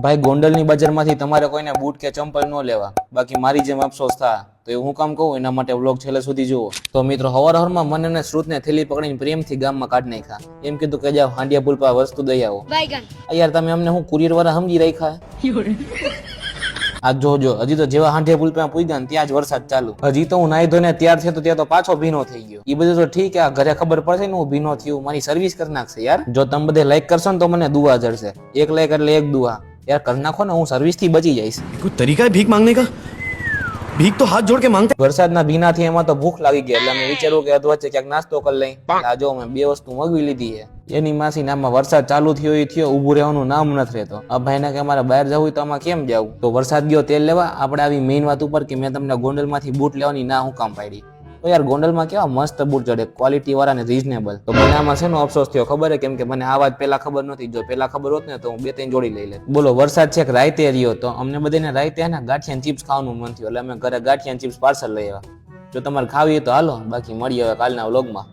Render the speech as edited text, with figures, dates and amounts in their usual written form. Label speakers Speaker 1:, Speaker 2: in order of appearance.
Speaker 1: ભાઈ ગોંડલની બજારમાંથી તમારે કોઈને બૂટ કે ચંપલ ન લેવા, બાકી મારી જેમ અફસોસ થાય તો એ હું કામ કહું એના માટે વ્લોગ છેલ્લે સુધી જુઓ. તો મિત્રો હવારમાં મને અને શ્રુતને થેલી પકડીને પ્રેમથી ગામમાં કાઢી નાખ્યા. એમ કીધું કે જાઓ હાંડિયા પુલ પર વસ્તુ દઈ આવો. યાર તમે અમને હું કુરિયર વાળા સમજી રાખ્યા. આ જોજો હજી તો જેવા હાંડિયા પુલ પર પૂગ્યા ત્યાં જ વરસાદ ચાલુ. હજી તો હું નાઈ ધોઈને તૈયાર થયો તો ત્યાં તો પાછો ભીનો થઈ ગયો. એ બધું તો ઠીક આ ઘરે ખબર પડશે ને હું ભીનો થયું, મારી સર્વિસ કરી નાખશે યાર. જો તમે બધે લાઈક કરશો ને તો મને દુઆ જડશે. એક લાઈક એટલે એક દુઆ. यार कर नाखो ना, હું સર્વિસ થી બચી જઈશ.
Speaker 2: कोई तरीका है भीख मांगने का? भीख तो हाथ जोड़ के मांगते.
Speaker 1: વરસાદના ભીના થી એમાં તો ભૂખ લાગી ગઈ એટલે મેં વિચાર્યું કે અધવચ્ચે ક્યાંક નાસ્તો કરી લઈ. આ જો મેં બે વસ્તુ મગવી લીધી છે. એની માસી નામમાં વરસાદ ચાલુ થયો એ થયો, ઊભું રહેવાનું નામ નથી રહેતો. આ ભાઈને કે અમારે બહાર જવું તો આમાં કેમ જવું? તો વરસાદ ગયો તેલ લેવા. આપણે આવી મેઇન વાત ઉપર કે મેં તમને ગોંડલમાંથી બૂટ લેવાની ના હું કામ પાડી. તો યાર ગોંડલમાં કેવા મસ્ત બૂટ ચડે, ક્વોલિટી વાળા ને રીઝનેબલ. તો મને આમાં શેનો અફસોસ થયો ખબર હે? કેમ કે મને આ વાત પેલા ખબર નહોતી. જો પેલા ખબર હોત ને તો હું 2-3 જોડી લઈ લેત. બોલો વરસાદ છે કે રાયતે રહ્યો તો અમને બધાને રાયતે ને ગાંઠિયા ચિપ્સ ખાવાનું મન થયું એટલે અમે ઘરે ગાંઠિયા ચિપ્સ પાર્સલ લઈ આવ્યા. જો તમારે ખાવી હોય તો હાલો, બાકી મળીએ હવે કાલના વ્લોગમાં.